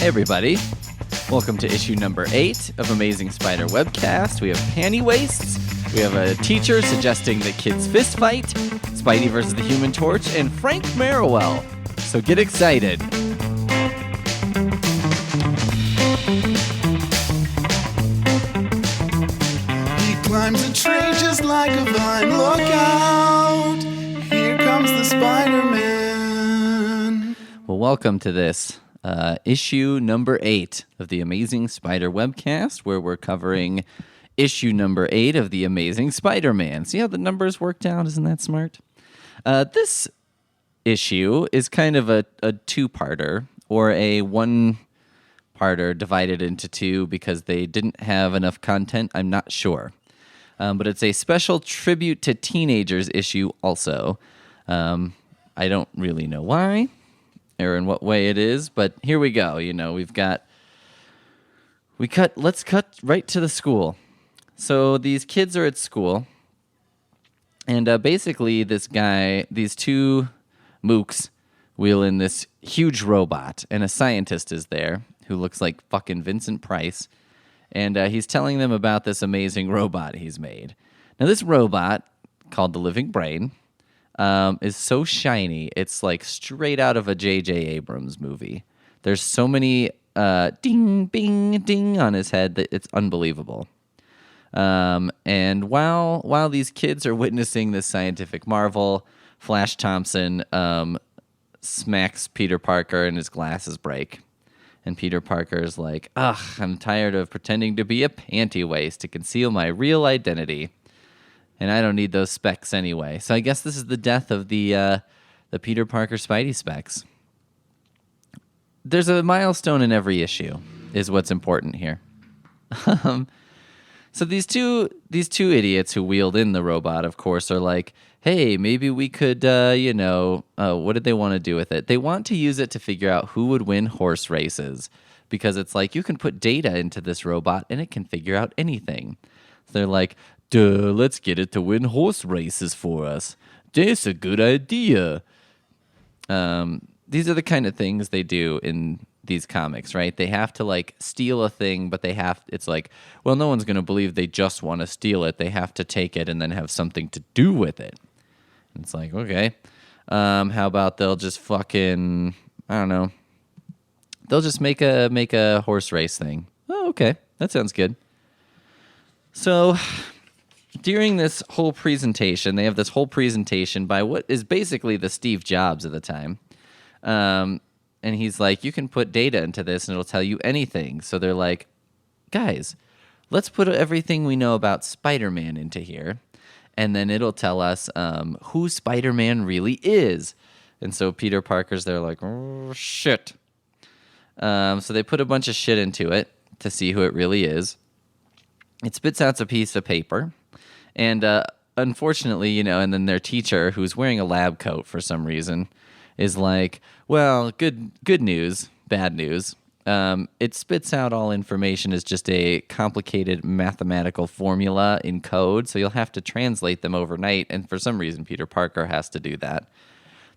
everybody. Welcome to issue number 8 of Amazing Spider Webcast. We have panty wastes. We have a teacher suggesting that kids fist fight, Spidey versus the Human Torch, and Frank Merriwell. So get excited. He climbs a tree just like a vine. Look out! Here comes the Spider-Man. Well, welcome to this issue number 8 of the Amazing Spider Webcast, where we're covering issue number 8 of the Amazing Spider-Man. See how the numbers worked out? Isn't that smart? This issue is kind of a two-parter, or a one-parter divided into two because they didn't have enough content. I'm not sure. But it's a special tribute to teenagers issue also. I don't really know why or in what way it is, but here we go. You know, let's cut right to the school. So these kids are at school, and basically these two mooks wheel in this huge robot, and a scientist is there who looks like fucking Vincent Price, and he's telling them about this amazing robot he's made. Now this robot, called the Living Brain, is so shiny, it's like straight out of a J.J. Abrams movie. There's so many ding, bing, ding on his head that it's unbelievable. And while these kids are witnessing this scientific marvel, Flash Thompson smacks Peter Parker and his glasses break. And Peter Parker's like, I'm tired of pretending to be a panty waste to conceal my real identity. And I don't need those specs anyway. So I guess this is the death of the Peter Parker Spidey specs. There's a milestone in every issue, is what's important here. So these two idiots who wheeled in the robot, of course, are like, hey, maybe we could, what did they want to do with it? They want to use it to figure out who would win horse races, because it's like you can put data into this robot and it can figure out anything. So they're like, duh, let's get it to win horse races for us. That's a good idea. These are the kind of things they do in these comics, right? They have to like steal a thing, but it's like, well, no one's going to believe they just want to steal it. They have to take it and then have something to do with it. And it's like, okay, how about they'll just fucking, I don't know. They'll just make a horse race thing. Oh, okay. That sounds good. So during this whole presentation, they have this whole presentation by what is basically the Steve Jobs of the time. And he's like, you can put data into this and it'll tell you anything. So they're like, guys, let's put everything we know about Spider-Man into here. And then it'll tell us who Spider-Man really is. And so Peter Parker's there like, oh, shit. So they put a bunch of shit into it to see who it really is. It spits out a piece of paper. And unfortunately, and then their teacher, who's wearing a lab coat for some reason, is like, well, good news, bad news. It spits out all information as just a complicated mathematical formula in code, so you'll have to translate them overnight, and for some reason Peter Parker has to do that.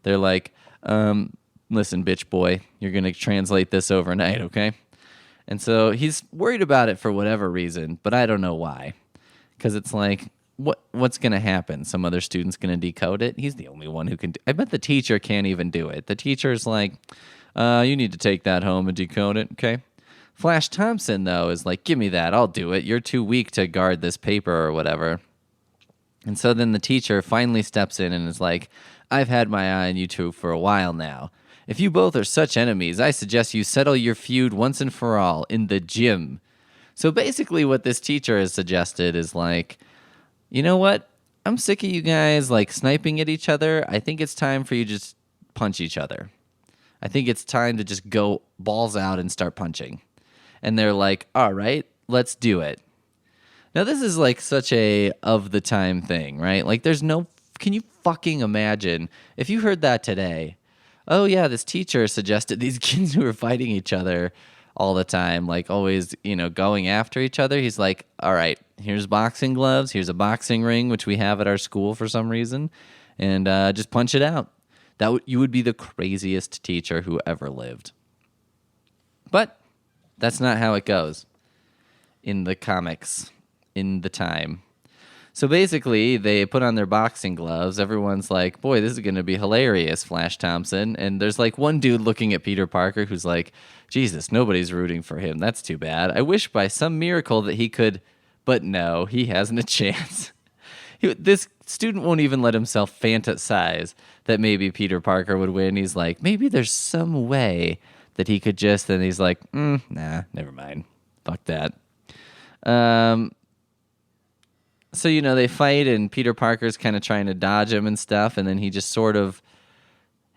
They're like, listen, bitch boy, you're going to translate this overnight, okay? And so he's worried about it for whatever reason, but I don't know why. Because it's like, what's going to happen? Some other student's going to decode it? He's the only one who can I bet the teacher can't even do it. The teacher's like, you need to take that home and decode it, okay? Flash Thompson, though, is like, give me that. I'll do it. You're too weak to guard this paper or whatever. And so then the teacher finally steps in and is like, I've had my eye on you two for a while now. If you both are such enemies, I suggest you settle your feud once and for all in the gym. So basically what this teacher has suggested is like, you know what? I'm sick of you guys like sniping at each other. I think it's time for you to just punch each other. I think it's time to just go balls out and start punching. And they're like, all right, let's do it. Now this is like such a of the time thing, right? Like can you fucking imagine if you heard that today? Oh yeah, this teacher suggested these kids who are fighting each other all the time, like always, going after each other. He's like, all right, here's boxing gloves. Here's a boxing ring, which we have at our school for some reason. And just punch it out. You would be the craziest teacher who ever lived. But That's not how it goes in the comics, in the time. So basically, they put on their boxing gloves. Everyone's like, boy, this is going to be hilarious, Flash Thompson. And there's like one dude looking at Peter Parker who's like, Jesus, nobody's rooting for him. That's too bad. I wish by some miracle that he could, but no, he hasn't a chance. This student won't even let himself fantasize that maybe Peter Parker would win. He's like, maybe there's some way that he could just, and he's like, nah, never mind. Fuck that. So, they fight, and Peter Parker's kind of trying to dodge him and stuff, and then he just sort of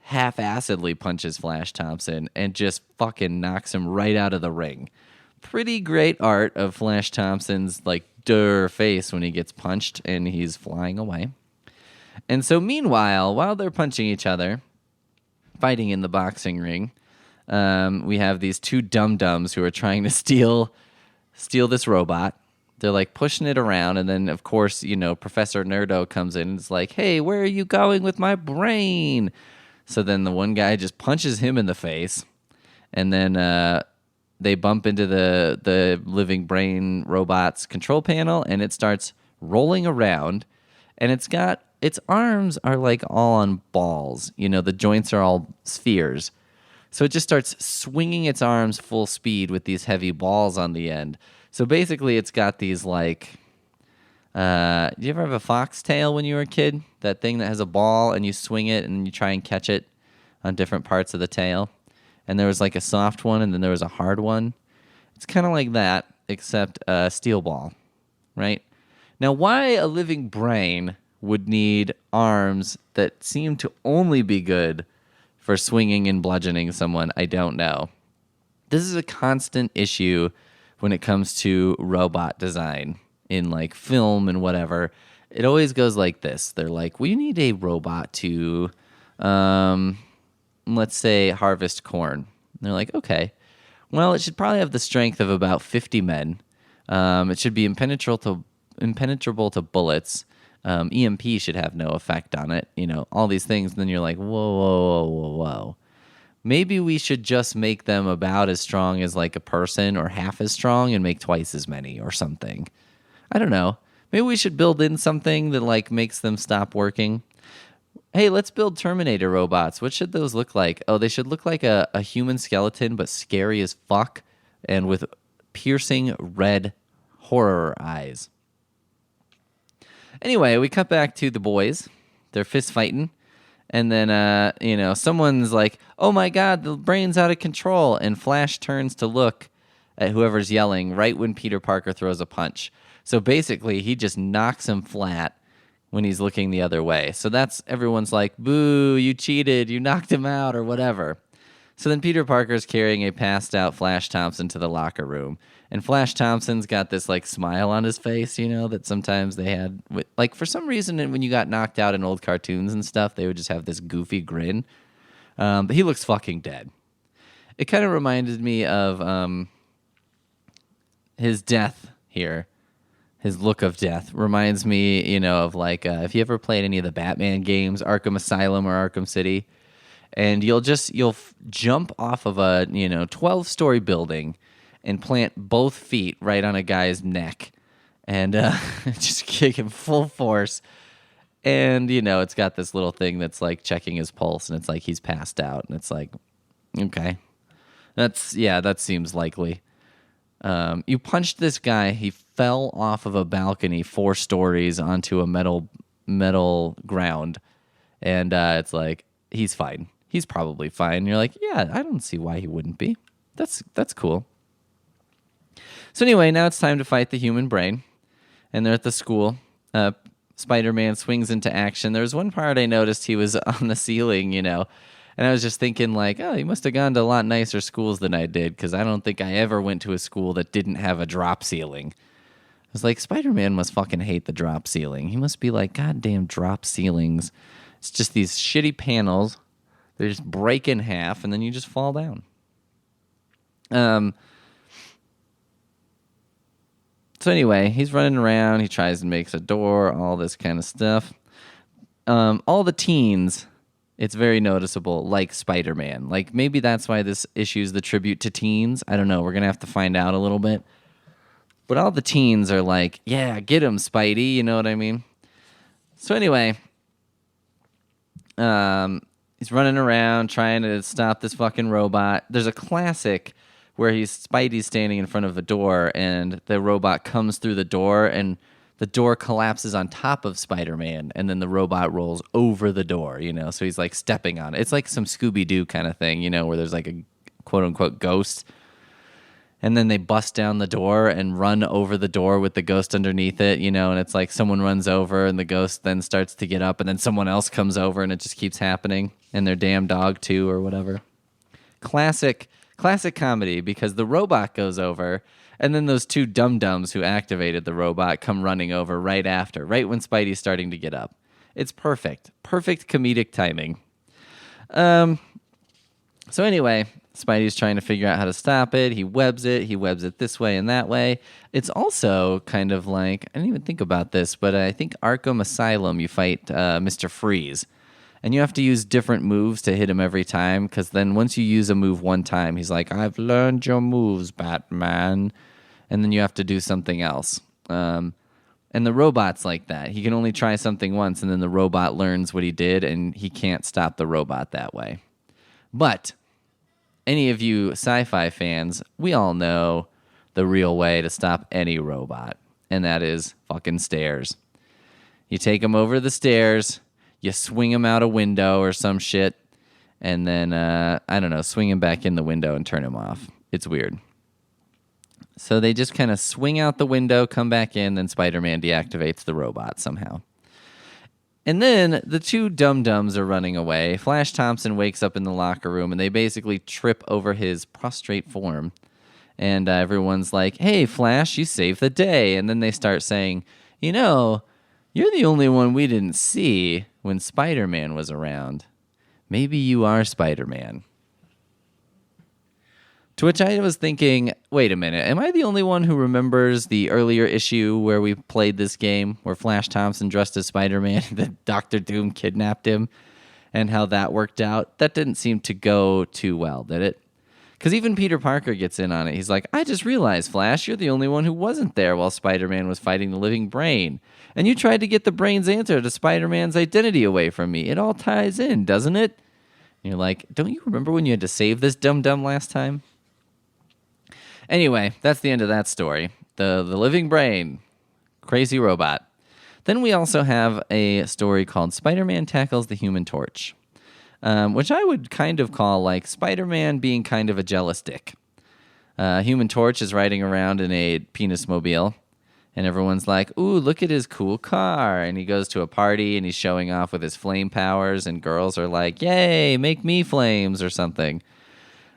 half-assedly punches Flash Thompson and just fucking knocks him right out of the ring. Pretty great art of Flash Thompson's, face when he gets punched and he's flying away. And so, meanwhile, while they're punching each other, fighting in the boxing ring, we have these two dum-dums who are trying to steal this robot. They're pushing it around, and then of course, Professor Nerdo comes in and is like, "Hey, where are you going with my brain?" So then the one guy just punches him in the face, and then they bump into the living brain robot's control panel, and it starts rolling around, and its arms are all on balls. The joints are all spheres. So it just starts swinging its arms full speed with these heavy balls on the end. So basically, it's got these do you ever have a foxtail when you were a kid? That thing that has a ball and you swing it and you try and catch it on different parts of the tail. And there was a soft one and then there was a hard one. It's kind of like that, except a steel ball, right? Now, why a living brain would need arms that seem to only be good for swinging and bludgeoning someone, I don't know. This is a constant issue when it comes to robot design in film and whatever. It always goes like this. They're like, we need a robot to, let's say, harvest corn. And they're like, okay, well, it should probably have the strength of about 50 men. It should be impenetrable to bullets. EMP should have no effect on it. All these things. And then you're like, whoa. Maybe we should just make them about as strong as a person or half as strong and make twice as many or something. I don't know. Maybe we should build in something that makes them stop working. Hey, let's build Terminator robots. What should those look like? Oh, they should look like a human skeleton but scary as fuck and with piercing red horror eyes. Anyway, we cut back to the boys. They're fist fighting. And then, someone's like, oh, my God, the brain's out of control. And Flash turns to look at whoever's yelling right when Peter Parker throws a punch. So basically, he just knocks him flat when he's looking the other way. So everyone's like, boo, you cheated. You knocked him out or whatever. So then Peter Parker's carrying a passed out Flash Thompson to the locker room. And Flash Thompson's got this smile on his face, that sometimes they had. For some reason, when you got knocked out in old cartoons and stuff, they would just have this goofy grin. But he looks fucking dead. It kind of reminded me of his death here. His look of death reminds me, of if you ever played any of the Batman games, Arkham Asylum or Arkham City, and you'll jump off of a 12-story building and plant both feet right on a guy's neck and just kick him full force. And, it's got this little thing that's checking his pulse, and it's he's passed out, and it's okay. That seems likely. You punched this guy. He fell off of a balcony 4 stories onto a metal ground, and it's he's fine. He's probably fine. And you're like, yeah, I don't see why he wouldn't be. That's cool. So anyway, now it's time to fight the human brain, and they're at the school. Spider-Man swings into action. There was one part I noticed he was on the ceiling, and I was just thinking oh, he must have gone to a lot nicer schools than I did, because I don't think I ever went to a school that didn't have a drop ceiling. I was like, Spider-Man must fucking hate the drop ceiling. He must be like, goddamn drop ceilings. It's just these shitty panels. They just break in half, and then you just fall down. So anyway, he's running around. He tries and makes a door, all this kind of stuff. All the teens It's very noticeable, like Spider-Man. Like, maybe that's why this issue is the tribute to teens. I don't know. We're going to have to find out a little bit. But all the teens are like, yeah, get him, Spidey. You know what I mean? So anyway, he's running around trying to stop this fucking robot. There's a classic where Spidey's standing in front of a door, and the robot comes through the door, and the door collapses on top of Spider-Man, and then the robot rolls over the door, you know? So he's like stepping on it. It's like some Scooby-Doo kind of thing, you know, where there's like a quote-unquote ghost. And then they bust down the door and run over the door with the ghost underneath it, you know? And it's like someone runs over and the ghost then starts to get up, and then someone else comes over, and it just keeps happening. And their damn dog, too, or whatever. Classic comedy, because the robot goes over, and then those two dum-dums who activated the robot come running over right after, right when Spidey's starting to get up. It's perfect. Perfect comedic timing. So anyway, Spidey's trying to figure out how to stop it. He webs it. He webs it this way and that way. It's also kind of like, I didn't even think about this, but I think Arkham Asylum, you fight Mr. Freeze. And you have to use different moves to hit him every time, because then once you use a move one time, he's like, I've learned your moves, Batman. And then you have to do something else. And the robot's like that. He can only try something once, and then the robot learns what he did, and he can't stop the robot that way. But any of you sci-fi fans, we all know the real way to stop any robot, and that is fucking stairs. You take him over the stairs, you swing him out a window or some shit, and then, I don't know, swing him back in the window and turn him off. It's weird. So they just kind of swing out the window, come back in, then Spider-Man deactivates the robot somehow. And then the two dum-dums are running away. Flash Thompson wakes up in the locker room, and they basically trip over his prostrate form. And everyone's like, hey, Flash, you saved the day. And then they start saying, you know, you're the only one we didn't see when Spider-Man was around. Maybe you are Spider-Man. To which I was thinking, wait a minute, am I the only one who remembers the earlier issue where we played this game, where Flash Thompson dressed as Spider-Man, that Dr. Doom kidnapped him, and how that worked out? That didn't seem to go too well, did it? Because even Peter Parker gets in on it. He's like, I just realized, Flash, you're the only one who wasn't there while Spider-Man was fighting the living brain. And you tried to get the brain's answer to Spider-Man's identity away from me. It all ties in, doesn't it? And you're like, don't you remember when you had to save this dum-dum last time? Anyway, that's the end of that story. The living brain. Crazy robot. Then we also have a story called Spider-Man Tackles the Human Torch, which I would kind of call like Spider-Man being kind of a jealous dick. Human Torch is riding around in a penis mobile, and everyone's like, ooh, look at his cool car. And he goes to a party, and he's showing off with his flame powers, and girls are like, yay, make me flames or something.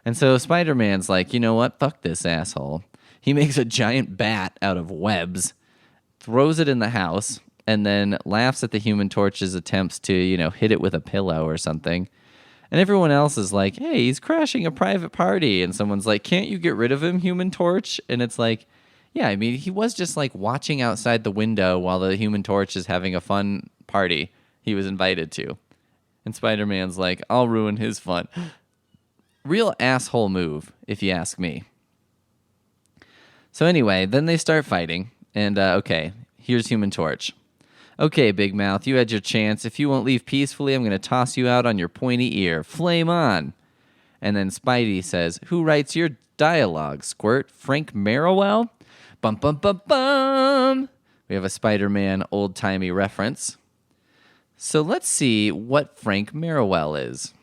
And so Spider-Man's like, you know what? Fuck this asshole. He makes a giant bat out of webs, throws it in the house, and then laughs at the Human Torch's attempts to, you know, hit it with a pillow or something. And everyone else is like, hey, he's crashing a private party. And someone's like, can't you get rid of him, Human Torch? And it's like, yeah, I mean, he was just like watching outside the window while the Human Torch is having a fun party he was invited to. And Spider-Man's like, I'll ruin his fun. Real asshole move, if you ask me. So anyway, then they start fighting. And, okay, here's Human Torch. Okay, Big Mouth, you had your chance. If you won't leave peacefully, I'm going to toss you out on your pointy ear. Flame on. And then Spidey says, who writes your dialogue, Squirt? Frank Merriwell? Bum, bum, bum, bum. We have a Spider-Man old-timey reference. So let's see what Frank Merriwell is.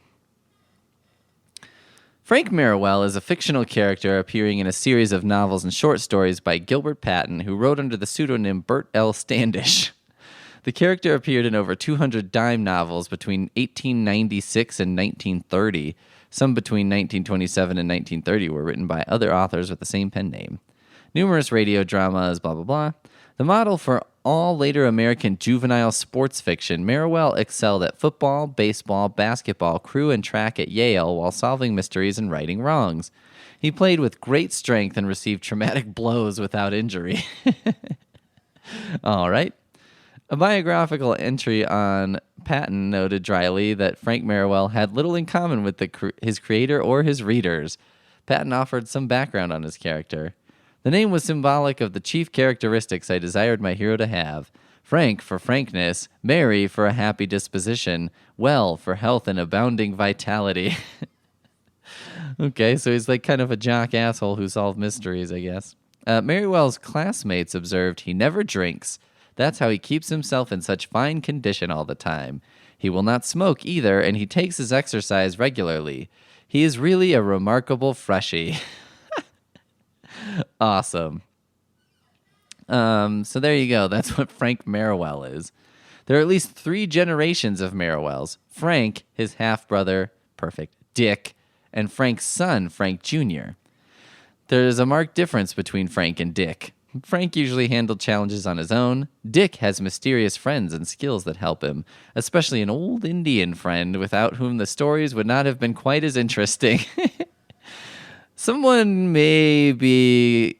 Frank Merriwell is a fictional character appearing in a series of novels and short stories by Gilbert Patton, who wrote under the pseudonym Bert L. Standish. The character appeared in over 200 dime novels between 1896 and 1930. Some between 1927 and 1930 were written by other authors with the same pen name. Numerous radio dramas, blah, blah, blah. The model for all later American juvenile sports fiction, Merriwell excelled at football, baseball, basketball, crew, and track at Yale while solving mysteries and righting wrongs. He played with great strength and received traumatic blows without injury. All right. A biographical entry on Patton noted dryly that Frank Merriwell had little in common with his creator or his readers. Patton offered some background on his character. The name was symbolic of the chief characteristics I desired my hero to have. Frank for frankness, merry for a happy disposition, well for health and abounding vitality. Okay, so he's like kind of a jock asshole who solved mysteries, I guess. Merriwell's classmates observed he never drinks. That's how he keeps himself in such fine condition all the time. He will not smoke either, and he takes his exercise regularly. He is really a remarkable freshie. Awesome. So there you go. That's what Frank Merriwell is. There are at least 3 generations of Merriwells. Frank, his half-brother, perfect, Dick, and Frank's son, Frank Jr. There is a marked difference between Frank and Dick. Frank usually handled challenges on his own. Dick has mysterious friends and skills that help him, especially an old Indian friend without whom the stories would not have been quite as interesting. It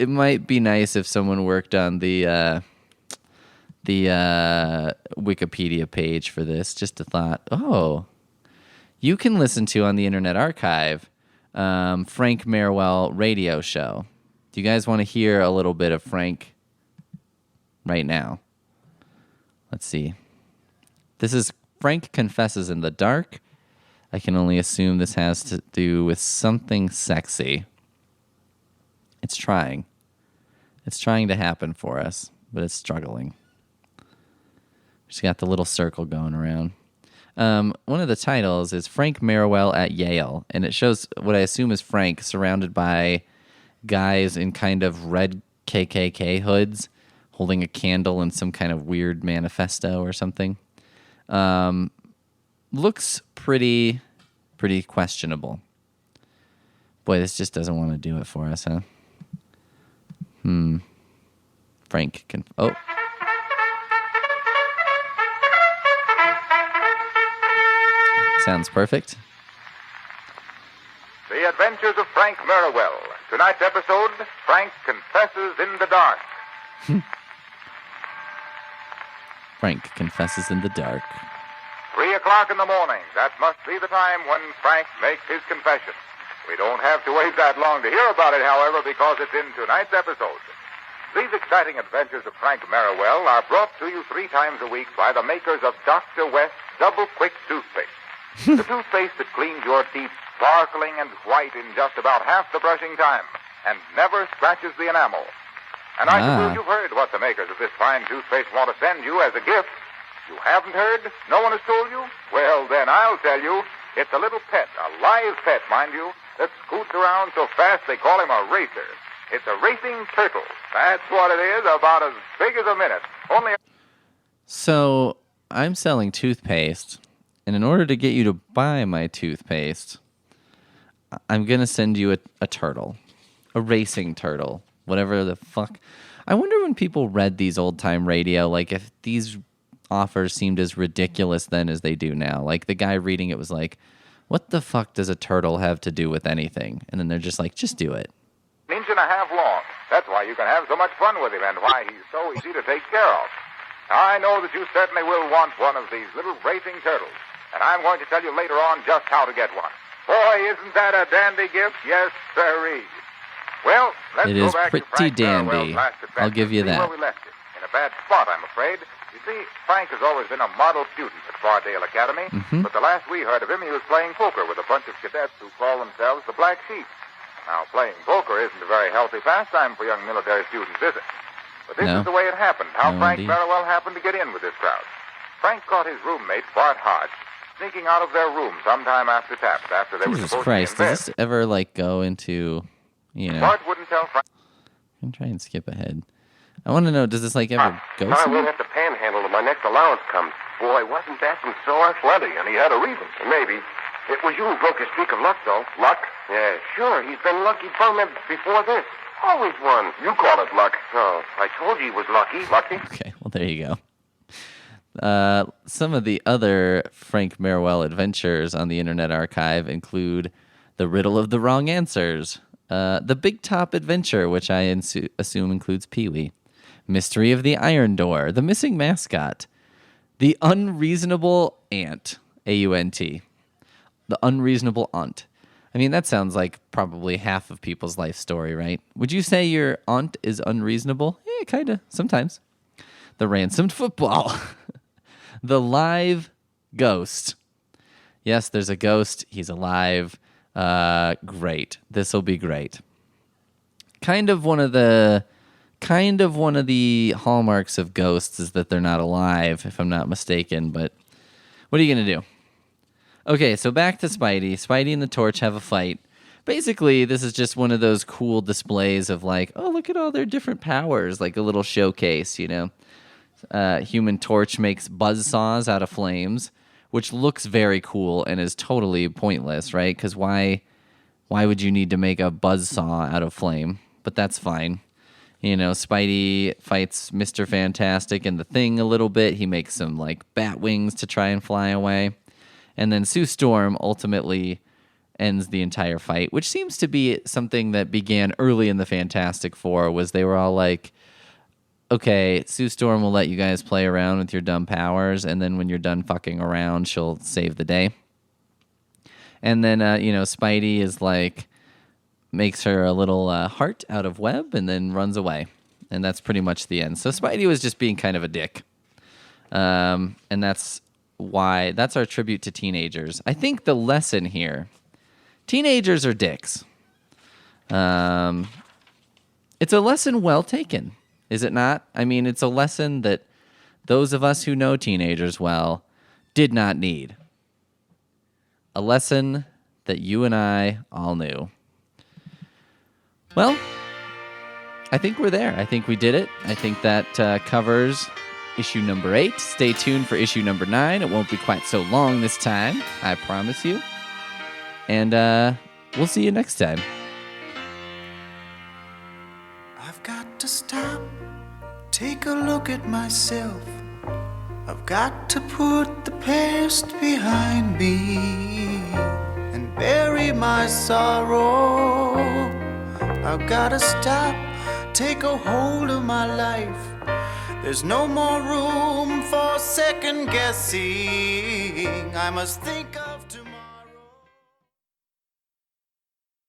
might be nice if someone worked on the Wikipedia page for this. Just a thought. Oh, you can listen to on the Internet Archive Frank Merriwell radio show. Do you guys want to hear a little bit of Frank right now? Let's see. This is Frank Confesses in the Dark. I can only assume this has to do with something sexy. It's trying. It's trying to happen for us, but it's struggling. Just got the little circle going around. One of the titles is Frank Merriwell at Yale, and it shows what I assume is Frank surrounded by guys in kind of red KKK hoods holding a candle and some kind of weird manifesto or something. Looks pretty questionable. Boy, this just doesn't want to do it for us, huh? Frank can... Oh. Sounds perfect. The Adventures of Frank Merriwell. Tonight's episode, Frank Confesses in the Dark. Frank Confesses in the Dark. 3 o'clock in the morning. That must be the time when Frank makes his confession. We don't have to wait that long to hear about it, however, because it's in tonight's episode. These exciting adventures of Frank Merriwell are brought to you 3 times a week by the makers of Dr. West's Double Quick Toothpaste. The toothpaste that cleans your teeth sparkling and white in just about half the brushing time and never scratches the enamel. And I suppose you've heard what the makers of this fine toothpaste want to send you as a gift. You haven't heard? No one has told you? Well, then I'll tell you. It's a little pet, a live pet, mind you, that scoots around so fast they call him a racer. It's a racing turtle. That's what it is, about as big as a minute. Only... So, I'm selling toothpaste, and in order to get you to buy my toothpaste, I'm going to send you a turtle. A racing turtle. Whatever the fuck. I wonder when people read these old-time radio, like if these offers seemed as ridiculous then as they do now. Like the guy reading it was like, what the fuck does a turtle have to do with anything? And then they're just like, just do it. An inch and a half long. That's why you can have so much fun with him and why he's so easy to take care of. Now, I know that you certainly will want one of these little racing turtles, and I'm going to tell you later on just how to get one. Boy, isn't that a dandy gift? Yes, sirree. Well, let's go back to Frank Merriwell's last adventure. I'll give you that. Where we left it. In a bad spot, I'm afraid. You see, Frank has always been a model student at Fardale Academy, but the last we heard of him, he was playing poker with a bunch of cadets who call themselves the Black Sheep. Now, playing poker isn't a very healthy pastime for young military students, is it? But this is the way it happened, how Frank Merriwell happened to get in with this crowd. Frank caught his roommate, Bart Hodge, sneaking out of their room sometime after taps, after they were supposed Christ, to be in bed. does this ever, like, go into, you know... Bart wouldn't tell Frank... I'm trying to skip ahead. I want to know, does this, like, ever go I somewhere? won't have to panhandle till my next allowance comes. Boy, wasn't that some sore? Plenty, and he had a reason. Maybe. It was you who broke his streak of luck, though. Luck? Yeah, sure. He's been lucky before this. Always won. You call it luck. Oh, I told you he was lucky. Lucky? Okay, well, there you go. Some of the other Frank Merriwell adventures on the Internet Archive include The Riddle of the Wrong Answers, The Big Top Adventure, which I assume includes Pee-wee, Mystery of the Iron Door, The Missing Mascot, The unreasonable aunt, A-U-N-T. The unreasonable aunt. I mean, that sounds like probably half of people's life story, right? Would you say your aunt is unreasonable? Yeah, kind of, sometimes. The ransomed football. The live ghost. Yes, there's a ghost. He's alive. Great. This will be great. Kind of one of the hallmarks of ghosts is that they're not alive, if I'm not mistaken. But what are you going to do? Okay, so back to Spidey. Spidey and the Torch have a fight. Basically, this is just one of those cool displays of like, oh, look at all their different powers, like a little showcase, you know. Human Torch makes buzzsaws out of flames, which looks very cool and is totally pointless, right? Because why would you need to make a buzzsaw out of flame? But that's fine. You know, Spidey fights Mr. Fantastic and the Thing a little bit. He makes some like bat wings to try and fly away. And then Sue Storm ultimately ends the entire fight, which seems to be something that began early in the Fantastic Four, was they were all like, okay, Sue Storm will let you guys play around with your dumb powers, and then when you're done fucking around, she'll save the day. And then, Spidey is like, makes her a little heart out of web and then runs away. And that's pretty much the end. So Spidey was just being kind of a dick. And that's our tribute to teenagers. I think the lesson here, teenagers are dicks. It's a lesson well taken, is it not? I mean, it's a lesson that those of us who know teenagers well did not need. A lesson that you and I all knew. Well, I think we're there. I think we did it. I think that covers issue number 8. Stay tuned for issue number 9. It won't be quite so long this time, I promise you. And we'll see you next time. I've got to stop, take a look at myself. I've got to put the past behind me and bury my sorrow. I've got to stop, take a hold of my life. There's no more room for second guessing. I must think